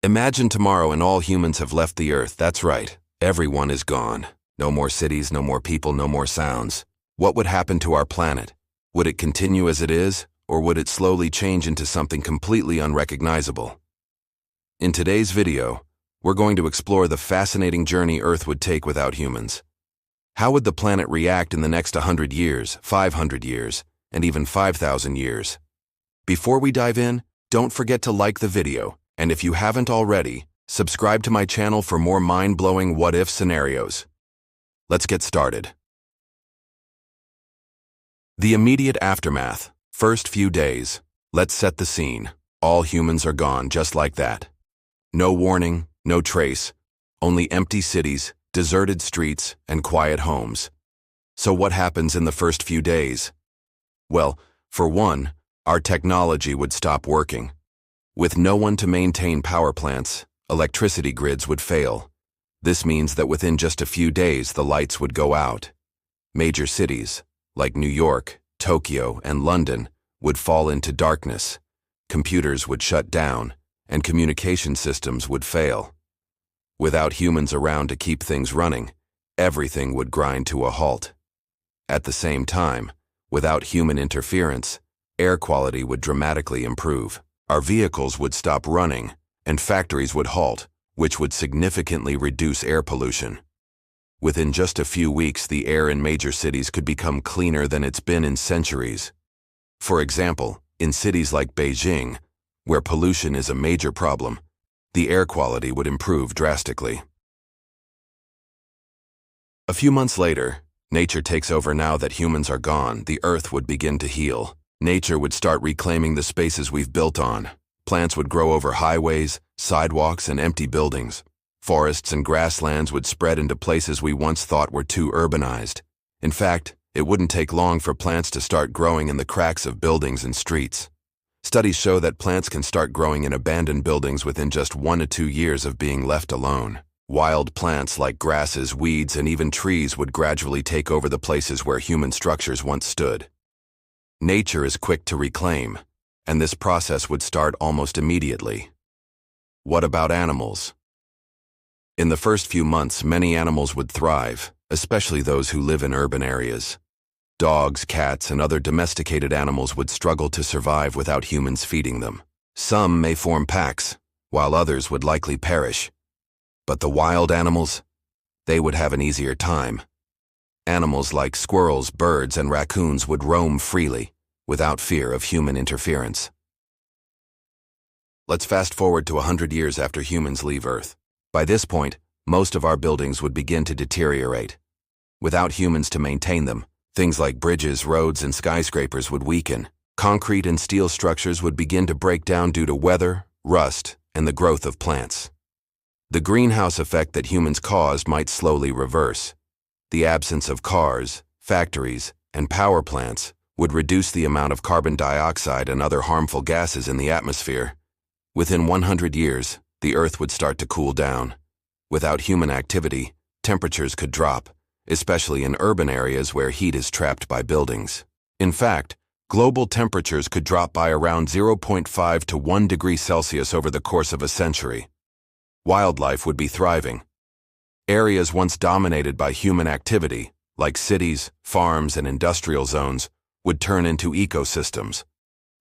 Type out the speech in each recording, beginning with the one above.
Imagine tomorrow and all humans have left the Earth. That's right. Everyone is gone. No more cities, no more people, no more sounds. What would happen to our planet? Would it continue as it is, or would it slowly change into something completely unrecognizable? In today's video, we're going to explore the fascinating journey Earth would take without humans. How would the planet react in the next 100 years, 500 years, and even 5,000 years? Before we dive in, don't forget to like the video, and if you haven't already, subscribe to my channel for more mind-blowing what-if scenarios. Let's get started. The immediate aftermath, first few days. Let's set the scene. All humans are gone just like that. No warning, no trace, only empty cities, deserted streets, and quiet homes. So what happens in the first few days? Well, for one, our technology would stop working. With no one to maintain power plants, electricity grids would fail. This means that within just a few days the lights would go out. Major cities, like New York, Tokyo, and London, would fall into darkness. Computers would shut down, and communication systems would fail. Without humans around to keep things running, everything would grind to a halt. At the same time, without human interference, air quality would dramatically improve. Our vehicles would stop running, and factories would halt, which would significantly reduce air pollution. Within just a few weeks, the air in major cities could become cleaner than it's been in centuries. For example, in cities like Beijing, where pollution is a major problem, the air quality would improve drastically. A few months later, nature takes over. Now that humans are gone, the Earth would begin to heal. Nature would start reclaiming the spaces we've built on. Plants would grow over highways, sidewalks, and empty buildings. Forests and grasslands would spread into places we once thought were too urbanized. In fact, it wouldn't take long for plants to start growing in the cracks of buildings and streets. Studies show that plants can start growing in abandoned buildings within just 1 to 2 years of being left alone. Wild plants like grasses, weeds, and even trees would gradually take over the places where human structures once stood. Nature is quick to reclaim, and this process would start almost immediately. What about animals? In the first few months, many animals would thrive, especially those who live in urban areas. Dogs, cats, and other domesticated animals would struggle to survive without humans feeding them. Some may form packs, while others would likely perish. But the wild animals? They would have an easier time. Animals like squirrels, birds, and raccoons would roam freely, without fear of human interference. Let's fast forward to 100 years after humans leave Earth. By this point, most of our buildings would begin to deteriorate. Without humans to maintain them, things like bridges, roads, and skyscrapers would weaken. Concrete and steel structures would begin to break down due to weather, rust, and the growth of plants. The greenhouse effect that humans caused might slowly reverse. The absence of cars, factories, and power plants would reduce the amount of carbon dioxide and other harmful gases in the atmosphere. Within 100 years, the Earth would start to cool down. Without human activity, temperatures could drop, especially in urban areas where heat is trapped by buildings. In fact, global temperatures could drop by around 0.5 to 1 degree Celsius over the course of a century. Wildlife would be thriving. Areas once dominated by human activity, like cities, farms, and industrial zones, would turn into ecosystems.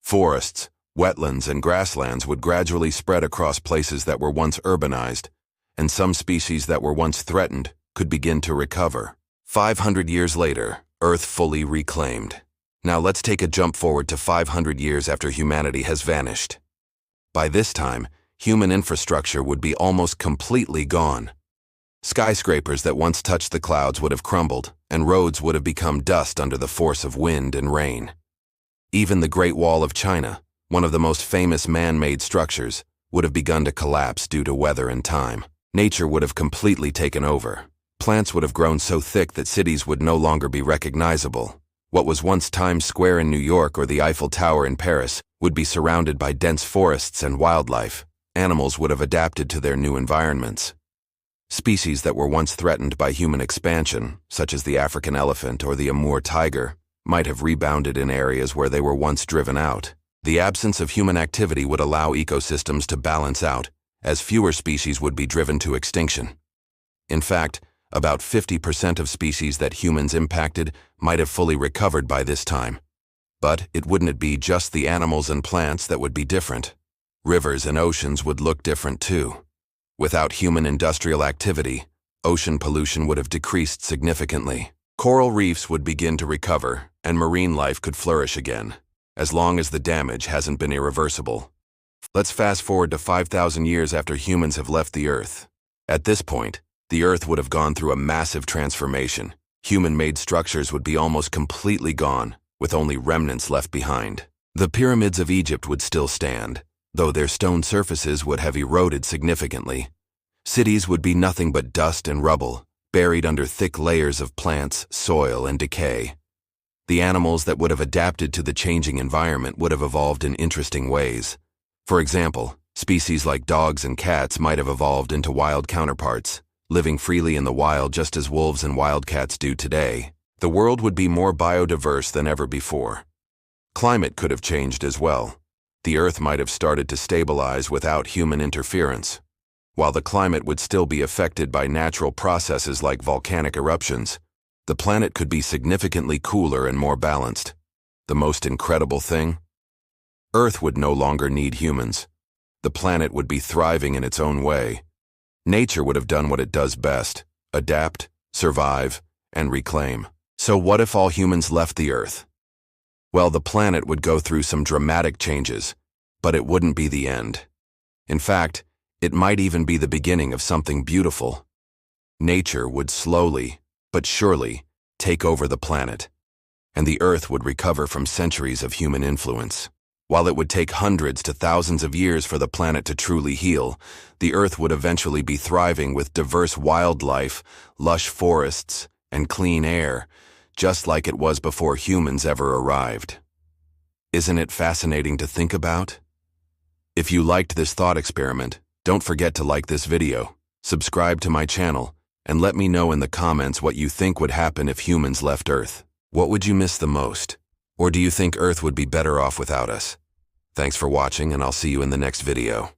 Forests, wetlands, and grasslands would gradually spread across places that were once urbanized, and some species that were once threatened could begin to recover. 500 years later, Earth fully reclaimed. Now let's take a jump forward to 500 years after humanity has vanished. By this time, human infrastructure would be almost completely gone. Skyscrapers that once touched the clouds would have crumbled, and roads would have become dust under the force of wind and rain. Even the Great Wall of China, one of the most famous man-made structures, would have begun to collapse due to weather and time. Nature would have completely taken over. Plants would have grown so thick that cities would no longer be recognizable. What was once Times Square in New York or the Eiffel Tower in Paris would be surrounded by dense forests and wildlife. Animals would have adapted to their new environments. Species that were once threatened by human expansion, such as the African elephant or the Amur tiger, might have rebounded in areas where they were once driven out. The absence of human activity would allow ecosystems to balance out, as fewer species would be driven to extinction. In fact, about 50% of species that humans impacted might have fully recovered by this time. But it wouldn't be just the animals and plants that would be different. Rivers and oceans would look different too. Without human industrial activity, ocean pollution would have decreased significantly. Coral reefs would begin to recover, and marine life could flourish again, as long as the damage hasn't been irreversible. Let's fast forward to 5,000 years after humans have left the Earth. At this point, the Earth would have gone through a massive transformation. Human-made structures would be almost completely gone, with only remnants left behind. The pyramids of Egypt would still stand, though their stone surfaces would have eroded significantly. Cities would be nothing but dust and rubble, buried under thick layers of plants, soil, and decay. The animals that would have adapted to the changing environment would have evolved in interesting ways. For example, species like dogs and cats might have evolved into wild counterparts, living freely in the wild just as wolves and wildcats do today. The world would be more biodiverse than ever before. Climate could have changed as well. The Earth might have started to stabilize without human interference. While the climate would still be affected by natural processes like volcanic eruptions, the planet could be significantly cooler and more balanced. The most incredible thing? Earth would no longer need humans. The planet would be thriving in its own way. Nature would have done what it does best: adapt, survive, and reclaim. So what if all humans left the Earth? Well, the planet would go through some dramatic changes, but it wouldn't be the end. In fact, it might even be the beginning of something beautiful. Nature would slowly, but surely, take over the planet, and the Earth would recover from centuries of human influence. While it would take hundreds to thousands of years for the planet to truly heal, the Earth would eventually be thriving with diverse wildlife, lush forests, and clean air, just like it was before humans ever arrived. Isn't it fascinating to think about? If you liked this thought experiment, don't forget to like this video, subscribe to my channel, and let me know in the comments what you think would happen if humans left Earth. What would you miss the most? Or do you think Earth would be better off without us? Thanks for watching, and I'll see you in the next video.